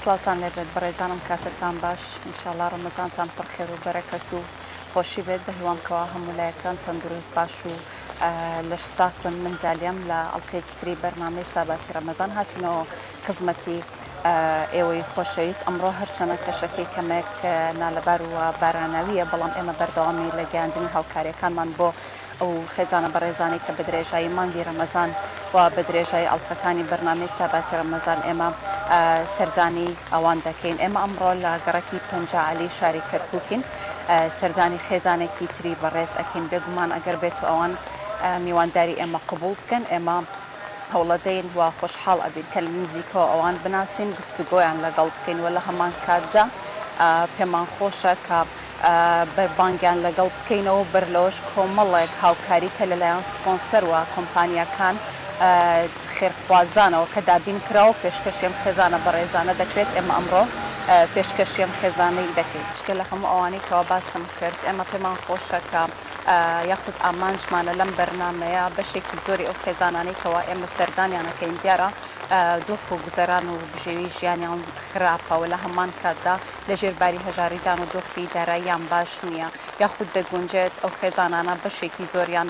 سڵاوتان لێبێت بەڕێزانم کاتتان باش ئینشاءڵڵا ڕەمەزانتان پڕ خێر و بەرەکەت و خۆشی بێت بە هیوامکەوە هەموو لایەکان تەندروست باش و لەش ساک بن منداڵیم لە ئەڵلقەیەکی تری بەرنامەی ساباتی ڕەمەزان هاتینەوە خزمەتی ئێوەی خۆشەویست ئەمڕۆ هەرچەنە کەشەکەی کەمێک نالەبار وە باراناویە بەڵام ئێمە بەردەوامی لە گەیاندنی هاوکاریەکانمان بۆ ئەو خێزانە بەڕێزانی کە بە درێژایی مانگی ڕەمەزان و بە درێژایی ئەڵلقەکانی بەرنامەی ساباتی ڕەمەزان ئێمە سەردانی ئەوان دەکەین. ئێمە ئەمڕۆ لە گەڕەکی پەنجعەلی شاری کەرکووکین سەردانی خێزانێکی تری بەڕێز ئەکەین بێگومان ئەگەر بێت و ئەوان میوانداری ئێمە قبول بکەن ئێمە هەوڵەدەین و خۆشحاڵ ئەبین کە لە نزیکەوە ئەوان بناسین گفتوگۆیان لەگەڵ بکەین و لە هەمان کاتدا پێمان خۆشە کە بەربانگیان لەگەڵ بکەینەوە بەرلەوەش کۆمەڵێک هاوکاری کە لەلایەن سپۆنسەر و کۆمپانیەکان خێرخوازانەوە کە دابین کراوە پێشکەشیان خێزانە بەڕێزانە دەکرێت ئێمە ئەمڕۆ پێشکەشیان خێزانەی دەکەیت چکە لە هەموو ئەوانەی کەەوە باسم کرد ئێمە پێمان خۆشە کە یاخود ئامانجمانە لەم بەرنمەیە بەشێکی زۆری ئەو خێزانانەی کەەوە ئێمە سەردانیانەکەین دیارە دۆخ و گوزەران و بژێوی ژیانیان خراپەوە لە هەمان کاتدا لە ژێرباری هەژاریدان و دۆخی داراییان باش نییە یاخود دەگونجێت ئەو خێزانانە بەشێکی زۆریان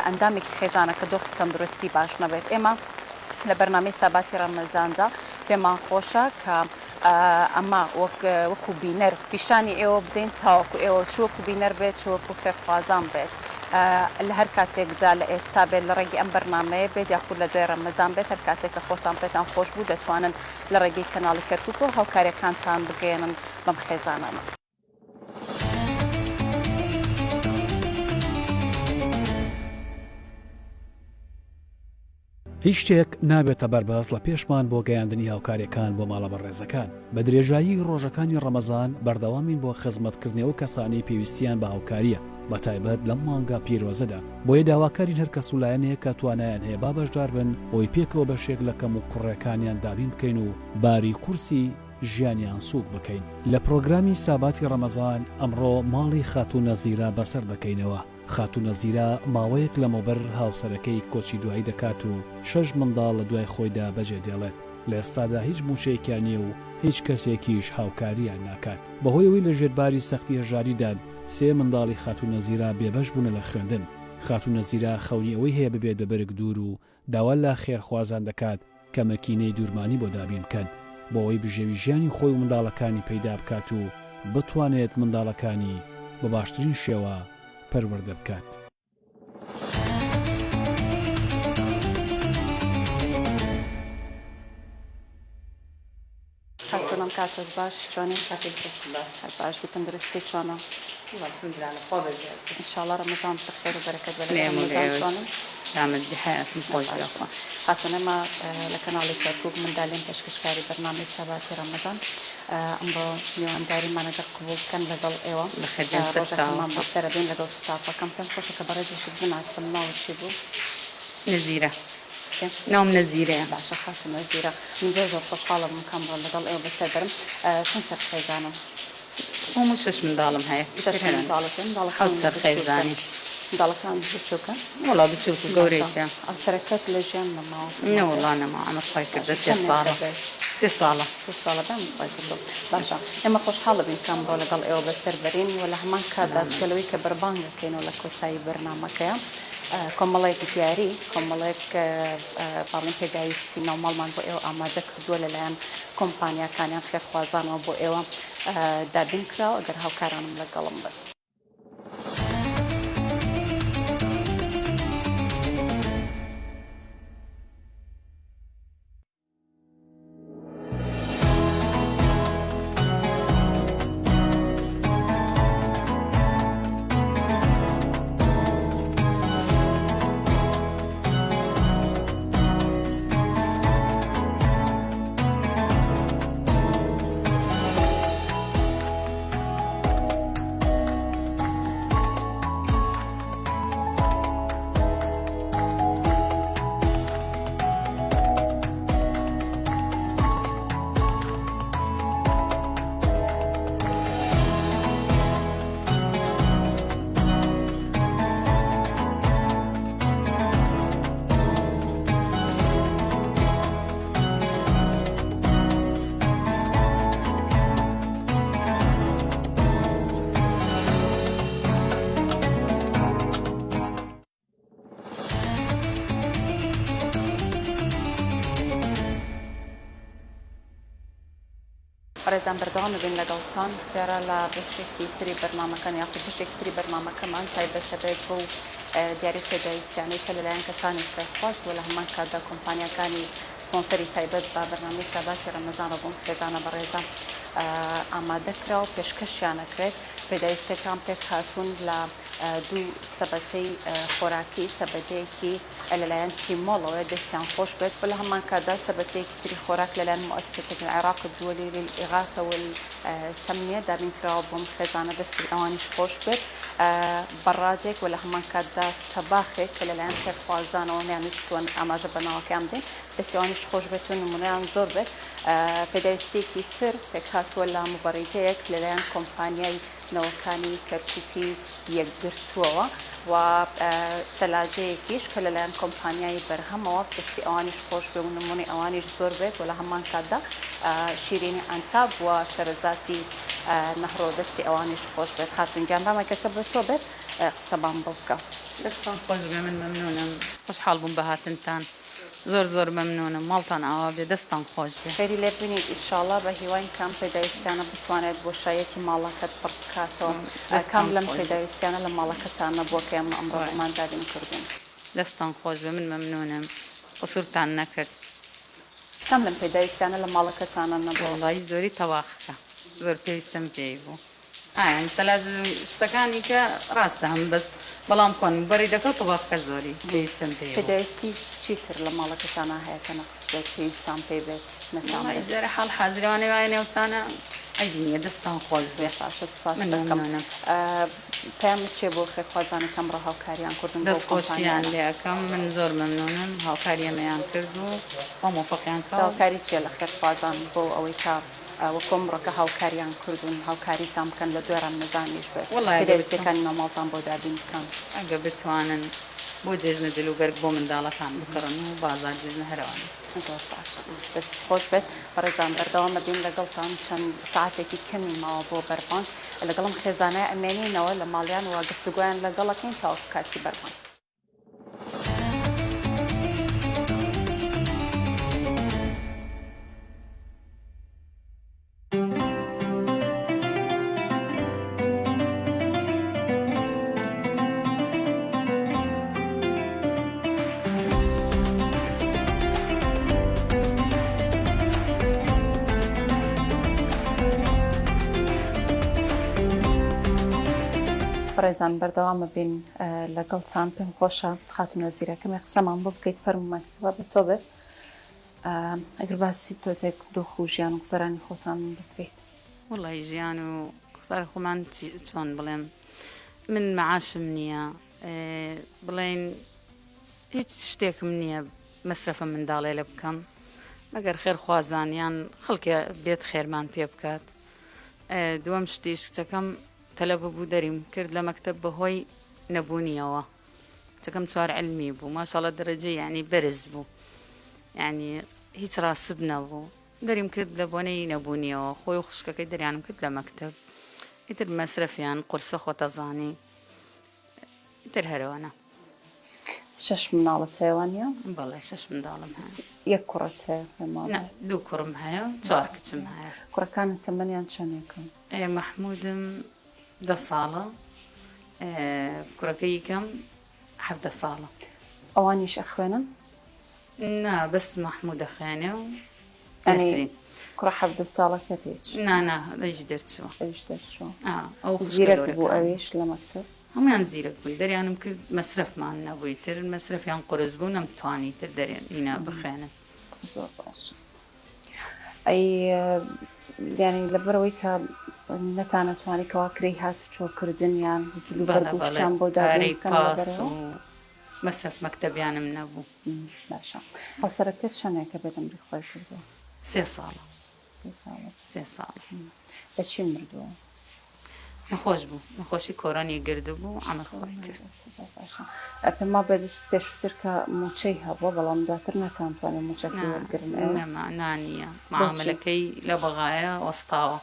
ئەندامێکی خێزانە کە دۆخی تەندروستی باش نەبێت ئێمە لە بەرنامەی ساباتی ڕەمەزاندا پێمان خۆشە کە ئەمە وەکو بینەر پیشانی ئێوە بدەین تاوەکو ئێوە چوەکو بینەر بێت چوەکو خێرخوازان بێت لە هەر کاتێکدا لە ئێستا بێت لە ڕێگەی ئەم بەرنمەیە بێت یاخود لە دوای ڕەمەزان بێت هەر کاتێک کە خۆتان پێتان خۆش بوو دەتوانن لە ڕێگەی کەناڵی کەرکووک و هاوکاریەکانتان بگەێنن بەم خێزانانە. هیچ شتێک نابێتە بەرباز لە پێشمان بۆ گەیاندنی هاوکاریەکان بۆ ماڵە بەڕێزەکان بە درێژایی ڕۆژەکانی ڕەمەزان بەردەوامین بۆ خزمەتکردنی و کەسانی پێویستیان بە هاوکاریە بە تایبەت لەم مانگا پیرۆزەدا بۆیە داواکارین هەر کەس وولایەنەیە کە توانایان هەیە با بەشدار بن بۆی پێکەوە بەشێک لە کەم و کوڕەکانیان دابین بکەین و باری کورسی ژیانیان سووک بکەین. لە پرۆگرامی ساباتی ڕەمەزان ئەمڕۆ ماڵی خاتوو نەزیرە بەسەر دەکەینەوە. خاتوو نەزیرە ماوەیەک لە مۆبەر هاوسەرەکەی کۆچی دوایی دەکات و 6 منداڵ لە دوای خۆیدا بەجێ دێڵێت. لە ئێستادا هیچ موشەیەکیان نییە و هیچ کەسێکیش هاوکاریان ناکات. بەهۆیەوەی لە ژێرباری سەختی هەژاریدان 3 منداڵی خاتوو نەزیرە بێبەش بوون لە خوێندن. خاتوو نەزیرە خەونی ئەوەی هەیە ببێت بە بەرگ دوور و داوا لە خێرخوازان دەکات کە مەکینەی دوورمانی بۆ دابین بکەن بۆ ئەوەی بژێوی ژیانی خۆی و منداڵەکانی پەیدا بکات و بتوانێت منداڵەکانی بە باشترین شێوە پەروەردە بکات. کاتتونم کاتت باش چۆنی کاتێک باش تەندروستی چۆنە ئینشاءڵڵا ڕەمەزان بخێر و بەرەکەت هاتونەمە لە کەناڵی کەرکووک منداڵین پێشکەشکاری بەرنامەی ساباتی ڕەمەزان ئەمڕۆ میوانداریمانەکە قبول بکەن لەگەڵ ئێوە ڕۆژەکەمان بەسەرە بین لەگەڵ ستافەکەم پێم خۆشە کە بەڕێزیشت بناسم ناوچی بوو نەزیرە نام نەزیرەیە باشە خاتون نەزیرە من زۆر خۆشحاڵم کەمڕۆ لەگەڵ ئێوە بەسەر برم چەند سەر خێزانم هەموو 6 منداڵم هەیە منداڵەکان خێزانی منداڵەکان بچووکە وڵا بچووک و گەورەیە ئەسەرەکەت لە ژیان نەماوە نەوەڵا نەما ئەمە خۆی کردە 3 ساڵە بەم باشە ئێمە خۆشحاڵە بین کەمڕۆ لەگەڵ ئێوە بەسەر بەرین و لە هەمان کاتدا گەلەوەی کە بەربانگەکەینەوە لە کۆتایی بەرنامەکەیە کۆمەڵێک دیاری کۆمەڵێک باڵین پێگویستی ناوماڵمان بۆ ئێوە ئامادە کردووە لەلایەن کۆمپانیەکانیان خێرخوازانەوە بۆ ئێوە دابین کراوە ئەگەر هاوکارانم لەگەڵم بن. بەڕێزان بەردەوام بین لەگەڵتان دیارە لە بەشێکی تری بەرنامەکان یاخود بەشێکی تری بەرنامەکەمان تایبەتە بێت بۆ دیاری پێداویستیانەی کە لەلایەن کەسانی فێرخواست و لە هەمان کاتدا کۆمپانیەکانی سپۆنسەری تایبەت بە بەرنامەی ساباتی ڕەمەزانە بۆم خێزانە بەڕێزان ئامادەکرا و پێشکەشیانەکرێت پێداویستەکان پێک هاتوون لە دوو سەبەتەی خۆراکی سەبەتەیەکی لەلایەن تیمۆڵەوە دەستیان خۆش بێت بە لە هەمان کاتدا سەبەتەیەکی تری خۆراک لەلایەن مؤسسەتێک العێراق الدولي للإغاثة والتنمية دابین کراوە بۆم خێزانە دەستی ئەوانیش خۆش بێت بەڕادێک و لە هەمان کاتدا تەباخێک کە لەلایەن فێرخوازانەوە نیانویستوان ئاماژە بەناوەکەیان بدەین دەستی ئەوانیش خۆش بێت و نمونەیان زۆر بێت پێداویستێکی تر پێک هاتووە لە مبەڕیزەیەک لەلایەن کۆمپانیای نەوەکانی کەرکووکی یەکگرتووەوە و سەلاجەیەکیش کە لەلایەن کۆمپانیای بەرهەمەوە دەستی ئەوانیش خۆش بێ و نمونەی ئەوانیش زۆر بێت و لە هەمان کاتدا شیرینی ئەنتاب و شەرەزاتی نەهڕۆ دەستی ئەوانیش خۆش بێت هاتون گیانرامێکەکە بە تۆ بێت قسەبان بۆ بکە دەستان خۆش بێ من مەمنونم خۆشحاڵ بووم بە هاتنتان زۆر مەمنونم ماڵتان ئاوا بێ دەستان خۆش بێ خێری لێ ببینیت ئینشاڵڵا بە هیوای کام پێداویستیانە بتوانێت بۆ شایەکی ماڵەکەت پڕ بکاتەوە کام لەم پێداویستیانە لە ماڵەکەتانە بۆ کە ئێمە ئەمڕۆمان دادین کردین دەستان خۆش بێ من مەمنونم قسوورتان نەکرد کام لەم پێداویستیانە لە ماڵەکەتانە نەبوو وڵی زۆری تەواخەکە زۆر پێویستم پێی بوو سەلاج شتەکانی کە ڕاستە هەم بەس بەڵام خۆن بەری دەکەوت تەواخەکە زۆری پێویستم پێی پێداویستی چیتر لە ماڵەکەتانە هەیە کە نەقس بێت پێویستان پێی بێت نەتوانێت زۆر حاڵ حازرەوانی وای نێوتانە ئەیدینە دەستان خۆش بێ باشە سپاس دەکەم پێمت چێ بۆ خێرخوازانەکەم ڕە هاوکاریان کردن دەستخۆشیان لێەکەم من زۆر مەمنونم هاوکاری ئەمەیان کرد و خۆ مۆفەقیان هاوکاری چێ لە خێرخوازان بۆ ئەوەی تا وەکۆم ڕۆکە هاوکاریان کردون هاوکاری تام بکەن لە دوێران نەزانیش بێت پێداویستەکانی ناماڵتان بۆ دابین بکەن ئەگە بتوانن بۆ جێژنە دلوبەرگ بۆ منداڵەکان بکڕن و بازار جێژنە هەرەوەن دەست خۆش بێت بەڕێزان بەردەوامە بین لەگەڵتان چەند ساعتێکی کەمی ماوە بۆ بەربان لەگەڵم خێزانای ئەمێنینەوە لە ماڵیان و گفتوگویان لەگەڵەکەین تاوە کاتی بەربان بەڕێزان بەردەوامە بین لەگەڵتان پێم خۆشە خاتونە زیرەکەمی قسەمان بۆ بکەیت فەرمومەکەوە بە تۆ بێت ئەگەر باسی تۆزێک دۆخ و ژیان و گوزەرانی خۆتان بکەیت وڵی ژیان و قسار خۆمان چۆن بڵێم من مەعاشم نییە بڵێن هیچ شتێکم نییە مەسرەفە منداڵێ لە بکەم مەگەر خێرخوازانیان خەڵکێ بێت خێرمان پێ بکات دووەم شتیش کچەکەم تەلە ببوو دەریم کرد لە مەکتەب بەهۆی نەبوونیەوە کچەکەم چوار علمی بوو ماشەڵە دەرەجە یعنی بەرز بوو یعنی هیچ ڕاسب نەبوو دەریم کرد لە بۆنەی نەبوونیەوە خۆی و خوشکەکەی دەریانم کرد لە مەکتەب ئیتر مەسرەفیان قورسە خۆتەزانی ئیتر هەرەوەنە 6 منداڵت هەیەوانە بەڵێ 6 منداڵم هەیە یەک کوڕەت هەیە دوو کوڕم هەیە 4 کچم هەیە کوڕەکانت تەمەنیان چەندێکن مەحمودم 10 ساڵە کوڕەکەی یەکەم 17 ساڵە ئەوانیش ئەخوێنن نا بەس مەحموود دەخوێنێ و کوڕە 17 ساڵەکە پێچ نا دەیش دەرچووە ئەو زیرەک بوو ئەوێش لە مەکتەب هەمویان زیرەک بوون دەریانم کرد مەسرەفمان نەبووی تر مەسرەفیان قورس بوو نەمتوانی تر دەرێنە بخوێنن زۆر باش ئەی یعنی لەبەرەوەی کە نەتانەتوانی کەوا کرێی هاتوچۆکردن یان جلو بەرگوشتیان بۆ داری مەسرف مەکتەبیانم نەبوو باشە هەوسەرەکەت چەندێکە بێدەمری خۆی کردەوە 3 ساڵە 3 ساڵە بەچی مردووە نەخۆش بوو نەخۆشی کۆرۆنی گرد بوو ئەمە خۆی کرد پێما پێشتر کە موچەی هەبووە بەڵام دواتر نەتانتوانێت موچەکەی وەرگرن نانیە معاملەکەی لە بەغایە وەستاوە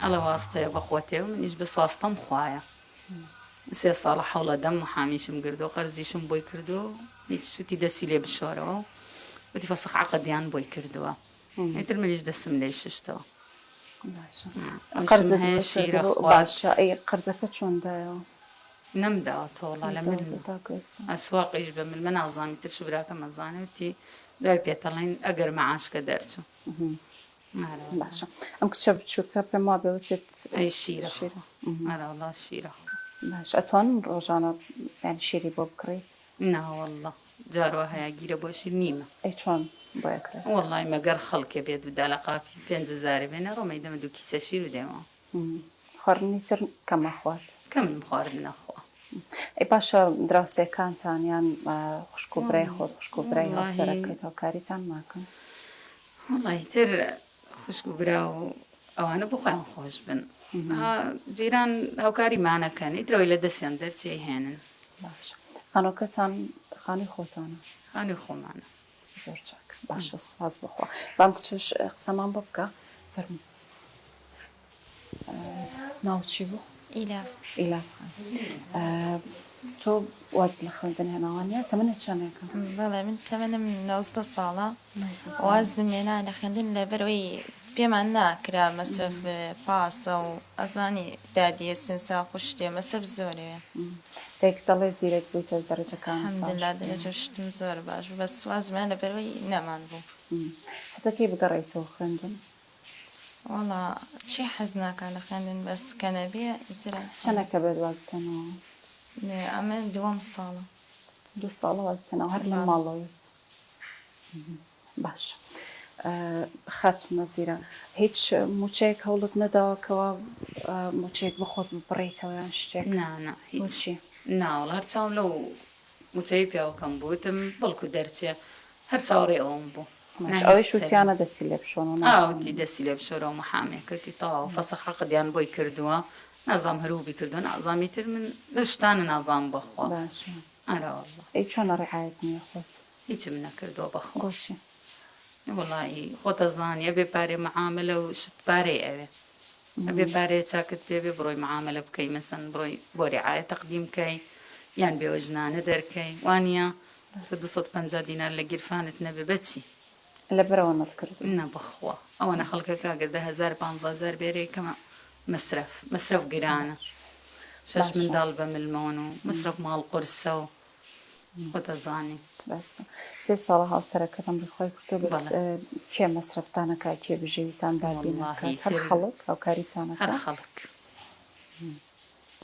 ئەڵە واستەیە بەخۆتێ و منیش بە سواستەم خوایە 3 ساڵە حوڵە دەم محامیشم گردو قەرزیشم بۆی کردو هیچ سوتی دەسی لێ بشۆرەوە وتی فەسخ عەقدیان بۆی کردووە ئیتر منیش دەسم لێی ششتەوە باشە قەرزە هەیە باشە ئەی قەرزەکە چۆن دایەوە نەمداوەتەوە لە من ئەسواقیش بە من نازانی ترش براکە مەزانێتی دوای پێتەڵین ئەگەر مەعاشکە دەرچوو باشە ئەم کچە بچووکە پێم وا بێوتێت ئەی شیرە ئەراڵا شیرە باش ئەتوان ڕۆژانە یان شیری بۆ بکڕیت ناوەڵڵە جارۆ هەیە گیرە بۆشی نیمە ئەی چۆن بۆیەکرێت وەڵی مەگەر خەڵکێ بێت بدا لە قاپی 5,000 بێنە ڕۆمەی دەمە 2 کیسە شیر و دێمەوە خواردنی تر کەمە خوارد کەم خواردن نەخوا ئەی باشە دراوسێکانتانیان خوشک و برای خۆت خوشک و برای هەڵسەرەکەیت هاوکاریتان ناکەن وڵی تر خوشک و برا و ئەوانە بخۆیان خۆش بن جیران هاوکاریمانەکەن ئیترەوەی لە دەستیان دەرچی هێنن باشە خانۆکەتان خانی خۆتانە خانی خۆمانە زۆر چاک باشە سپاس بخوا بام کچش قسەمان بۆ بکە فەرموو ناوچی بوو ئیلا تۆ واز لە خوێندن هێناوانە تەمەنە چەندێکە بەڵێ من تەمەنم 19 ساڵە وازم هێنا لە خوێندن لەبەرەوەی پێمان ناکرا مەسرف پاسە و ئەزانی دادیێستنسا خوشتێ مەسەف زۆرەوێ تێک دەڵێ زیرێک بوویتە دەرەجەکان حەمدلله دەرەجە شتم زۆر باش بوو بەس وازمان لەبەرەوەی نەمان بوو حەزەکەی بگەڕێیتەوە خوێندن وەڵا چی حەز ناکا لە خوێندن بەس کە نەبێ ئیترە چەندێکە بێت وازتەنەوە ئەمە دووەم ساڵە 2 ساڵە وازتەنەوە هەر لە ماڵەوەی باش خات نەزیرە هیچ موچەیەک هەوڵت نەداوەکەوە موچەیەک بخۆت بڕێیتەوە یان شتێک نانا هیچی ناوەڵ هەر چاوم لەو موچەی پیاوەکەم بووتم بەڵکو دەرچێ هەر چاوەڕێ ئەوم بوو ئەوەی شوتیانە دەستی لێ بشۆن ئاوتی دەستی لێ بشۆرە و محامێکردی تەواو فەسەخ حەقدیان بۆی کردووە نازام هەروبی کردو نازامی تر من لە شتانە نازام بەخوا ئەراوەڵڵە ئەی چۆنە ڕێعایەت نییە خۆت هیچم نەکردووە بەخوا بۆچی وڵی خۆتە زانی ئەبێ پارێ مەعاملە و شت پارەی ئەوێ ئەبێ پارەیە چاکت پێبێ بڕۆی مەعاملە بکەی مەسەن بڕۆی بۆ ڕێعایەت تەقدیم بکەی یان بێوەژنانە دەرکەی وانە 250 دینار لە گیرفانت نەبێ بەچی لەبەرەوە نەتکرد نە بەخوا ئەوەنە خەڵکەکە گەردە 1500 بێرێکەمە مەسرف گرانە 6 منداڵ بە ملمۆن و مەسرف ماڵ قورسە و خۆتە زانی 3 ساڵە هاوسەرەکەتم بخۆی کردو بەس کێ مەسرفتانەکە کێ بژێویتان دابینەکات هەر خەڵک هاوکاریتانەکە هەر خەڵک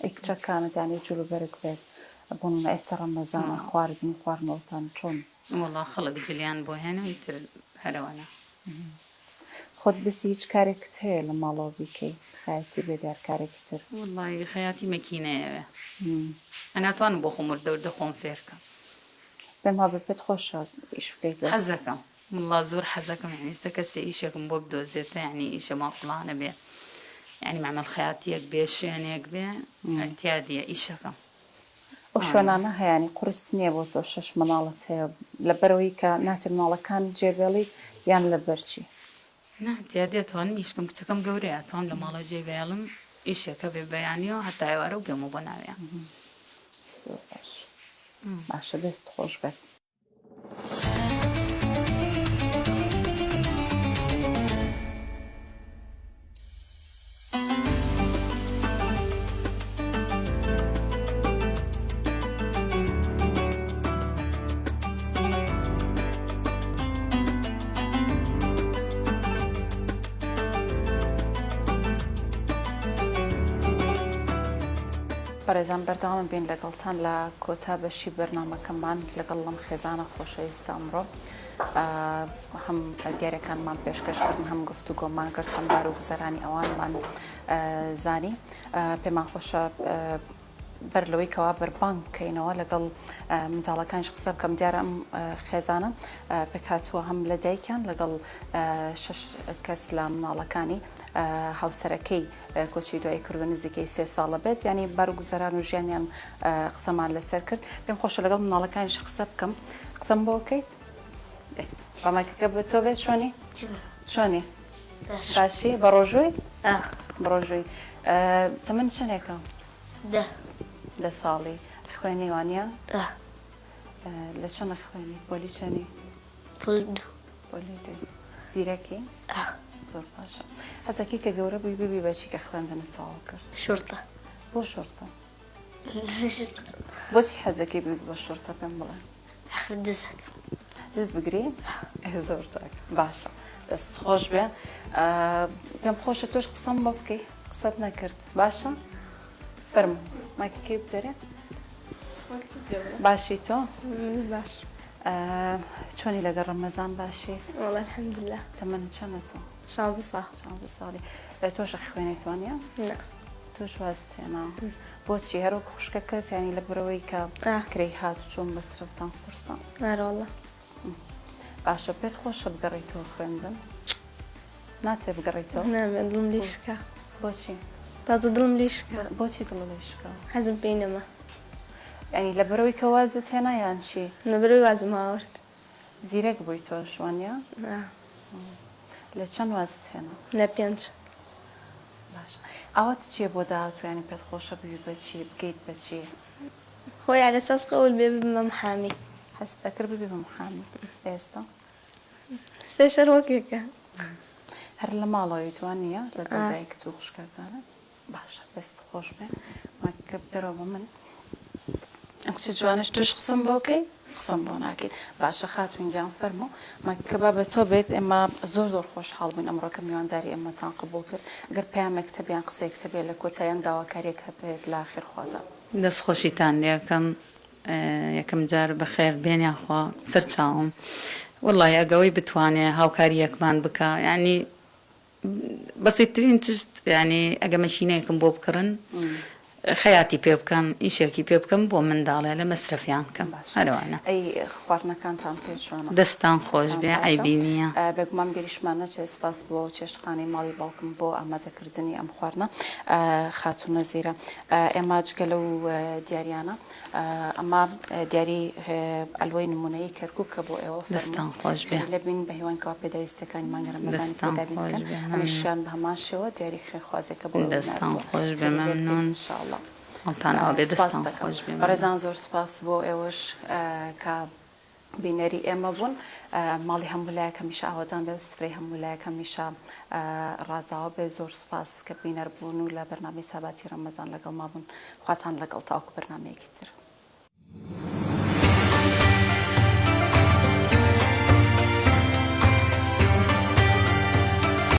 ئەی کچەکانت یانی جلوبەرگ بێت بوون ئێستا ڕەمەزانە خواردن و خواردنەوەتان چۆن وڵا خەڵک جلیان بۆ هێنەوەی تر هەرەوەنە خۆت بسی هیچ کارێکت هەیە لە ماڵەوە بیکەی خایەتی بێدار کارێکی تر وڵی خەیاتی مەکینەیەوێ ئەناتوانم بۆ خۆم وردەوردە خۆم فێرکەم پێم وا بێت خۆشە ئیش بکەیت حەزەکەم وڵا زۆر حەزەکەم یعنیستە کەسێ ئیشێکم بۆ بدۆزێتە یعنی ئیشە ماڵفڵانە بێ یعنی مەعمەل خەیاتیەک بێ شوێنێک بێ ئەتیادیە ئیشەکەم ئەو شوێنانە هەیەی قورس نییە بۆ تۆ 6 منداڵت هەیە لەبەرەوەی کە ناچێت ماڵەکان جێبێڵی یان لە بەرچی ناتیادێتوانم ئیشکم کچەکەم گەورەیە توانم لە ماڵە جێبێڵم ئیشەکە بێ بەیانیەوە هەتا ئێوارە و بێمە بۆ ناویان باشە دەست خۆش بێت بەڕێزان بەردەوام بین لەگەڵتان لە کۆتا بەشی بەرنامەکەمان لەگەڵ لەم خێزانە خۆشەویستە ئەمڕۆ هەم دیارەکانمان پێشکەشکردن هەم گفتوگۆمان کرد هەم بار و گوزەرانی ئەوانمان زانی پێمان خۆشە بەر لەوەی کەوا بەربانگ بکەینەوە لەگەڵ منداڵەکانیش قسە بکەم دیارە ئەم خێزانە پێکهاتووە هەم لە دایکیان لەگەڵ 6 کەس لە مناڵەکانی هاوسەرەکەی کۆچی دوای کردو نزیکەی 3 ساڵە بێت ینی بەرگوزەران و ژیانیان قسەمان لەسەر کرد پێم خۆشە لەگەڵ مناڵەکانیش قسە بکەم قسەم بۆ بکەیت ڕامەکەکە بە تۆ بێت چۆنی چۆنی باشی بە ڕۆژووی بە ڕۆژووی تەمەن چەندێکە 10 ساڵی خوێنی وانە لە چەندە خوێنی پۆلی چەندی پۆلی زیرەکی زۆر باشە حەزەکەی کە گەورە بووی ببی بەچی کە خوێندنت تەواو کرد شرطة بۆ شۆرتە بۆچی حەزەکەی ببی بە شۆرتە پێم بڵێ أخذ دزك دەست بگری زۆر چاک باشە دەست خۆش بێ پێم خۆشە تۆش قسەم بۆ بکەی قسەت نەکرد باشە فەرموو مایکەکەی بدەرێ باشی تۆ باش چۆنی لەگەڵ ڕەمەزان باشیت والله الحمد لله تەمەن چەندە تۆ 16 ساعة 16 ساڵی تۆش خوێنیتوانە لا توش واز تێنا بۆچی هەروەک خوشکەکەت ینی لە برەوەی کە کری هات چۆن بەسرفتان قورسان نار والله باشە پێت خۆشە بگەڕیتەوە خوێندن ناتێ بگەڕیتەوە نعم ظلم ليشكا بۆچی تازة ظلم ليشكا بۆچی دڵ لێشکەوە حزم بينما ینی لە برەوەی کە وازت هێنا یان چی نبروي وازم هاورت زیرەک بووی تۆش وانە لە چەند وازت هێنا لا بيانش باشە ئەوەت چیە بۆ داهاتوو ینی پێت خۆشە ببی بەچی بگەیت بەچی هو على أساس قول بيبي محامي حەست دەکرد ببی بە محامی ئێستا استشار وكيكا هەر لە ماڵەوەی توانە لە دایکت و خوشکەکانە باشە بەست خۆش بێ ماکە بدەرەوە بە من ئەم کچە جوانش توش قسم بۆکەی قسم بۆ ناکەیت باشە خاتوینگیان فەرموو ماکە با بە تۆ بێت ئێمە زۆر زۆر خۆشحاڵ بووین ئەمڕۆکە میوانداری ئێمەتان قبول کرد ئەگەر پامێکتە بیان قسەیەکتە بێت لە کۆتاییان داواکاریەک هەبێت لە ئاخر خوازان دەستخۆشیتان لێکم یەکەم جار بەخێر بێنیاخوا سەر چاوم وڵی ئەگەوەی بتوانێ هاوکاری یەکمان بکە یعنی بەسیترین تشت ینی ئەگە مەشینەیەکم بۆ بکڕن خەیاتی پێ بکەم ئیشێکی پێ بکەم بۆ منداڵێ لە مەسرفیان بکەم هەروانە ئەی خواردنەکانتان پێ چۆنە دەستان خۆش بێ عیبی نییە بێگومان بێریشمانە چێ سپاس بۆ چێشتخانەی ماڵی باوکم بۆ ئامادەکردنی ئەم خواردنە خاتونە زیرە ئێمە جگە لەو دیاریانە ئەمە دیاری ئەلوەی نمونەی کەرکووکە بۆ ئێوە دەستان خۆش بێ لە بین بە هیوانکەوە پێداویستەکانی مانگەرە مەزانی پێدابینکەن ئەمیشیان بە هەمان شێوە دیاری خێرخوازێکە بۆ دەستان خۆش بێ مەمنون انشاءالله ئەڵتانەوە بێ دەستان خۆش بێ بەڕێزان زۆر سپاس بۆ ئێوەش کە بینەری ئێمە بوون ماڵی هەمولایەک هەمیشە ئاوادان بێ سفرەی هەمولایەک هەمیشە ڕازاوە بێ زۆر سپاس کە بینەر بوون و لە بەرنامەی ساباتی ڕەمەزان لەگەڵ ما بوون خواتان لەگەڵ تاوەکو بەرنامەیەکی تر